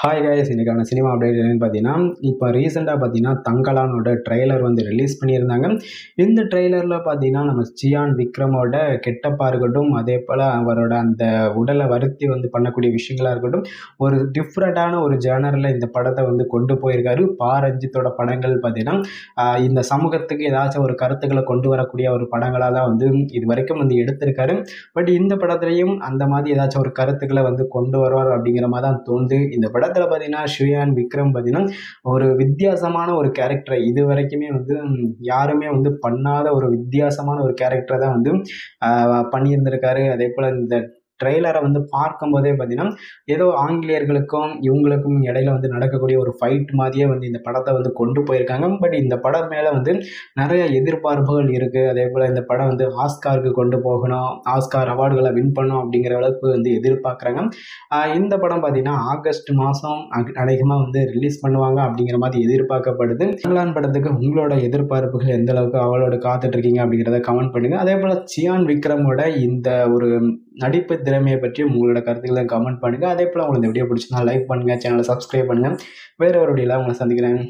Hi guys, இன்றைக்கான cinema update என்னென்னு பார்த்தீங்கன்னா, இப்போ ரீசெண்டாக பார்த்தீங்கன்னா தங்கலானோட ட்ரெய்லர் வந்து ரிலீஸ் பண்ணியிருந்தாங்க. இந்த ட்ரெய்லரில் பார்த்தீங்கன்னா நம்ம சியான் விக்ரமோட கெட்டப்பாக இருக்கட்டும், அதே போல் அவரோட அந்த உடலை வருத்தி வந்து பண்ணக்கூடிய விஷயங்களாக இருக்கட்டும், ஒரு டிஃப்ரெண்ட்டான ஒரு ஜேனரில் இந்த படத்தை வந்து கொண்டு போயிருக்காரு. ரஞ்சித்தோட படங்கள் பார்த்தீங்கன்னா இந்த சமூகத்துக்கு ஏதாச்சும் ஒரு கருத்துக்களை கொண்டு வரக்கூடிய ஒரு படங்களாக தான் வந்து இது வரைக்கும் வந்து எடுத்திருக்காரு. பட் இந்த படத்துலையும் அந்த மாதிரி ஏதாச்சும் ஒரு கருத்துக்களை வந்து கொண்டு வருவார் அப்படிங்கிற மாதிரி தான் தோணுது. இந்த படத்தில் பார்த்தீங்கன்னா ஷியான் விக்ரம் பார்த்தீங்கன்னா ஒரு வித்தியாசமான ஒரு கேரக்டரை இது வரைக்குமே வந்து யாருமே வந்து பண்ணாத ஒரு வித்தியாசமான ஒரு கேரக்டரை தான் வந்து பண்ணியிருந்திருக்காரு. அதே போல் இந்த ட்ரெய்லரை வந்து பார்க்கும்போதே பார்த்தீங்கன்னா ஏதோ ஆங்கிலேயர்களுக்கும் இவங்களுக்கும் இடையில வந்து நடக்கக்கூடிய ஒரு ஃபைட் மாதிரியே வந்து இந்த படத்தை வந்து கொண்டு போயிருக்காங்க. பட் இந்த படம் மேலே வந்து நிறைய எதிர்பார்ப்புகள் இருக்குது. அதே போல் இந்த படம் வந்து ஆஸ்காருக்கு கொண்டு போகணும், ஆஸ்கார் அவார்டுகளை வின் பண்ணணும் அப்படிங்கிற அளவுக்கு வந்து எதிர்பார்க்குறாங்க. இந்த படம் பார்த்தீங்கன்னா ஆகஸ்ட் மாதம் அநேகமாக வந்து ரிலீஸ் பண்ணுவாங்க அப்படிங்கிற மாதிரி எதிர்பார்க்கப்படுது. தங்கலான் படத்துக்கு உங்களோட எதிர்பார்ப்புகள் எந்த அளவுக்கு அவளோட காத்துட்ருக்கீங்க அப்படிங்கிறத கமெண்ட் பண்ணுங்கள். அதே போல் சியான் விக்ரமோட இந்த ஒரு நடிப்பு திறமையை பற்றி உங்களோட கருத்துக்களை கமெண்ட் பண்ணுங்கள். அதே போல் உங்களுக்கு இந்த வீடியோ பிடிச்சிருந்தா லைக் பண்ணுங்கள், சேனலை சப்ஸ்கிரைப் பண்ணுங்கள். வேறு ஒரு வீடியோவில் உங்களை சந்திக்கிறேன்.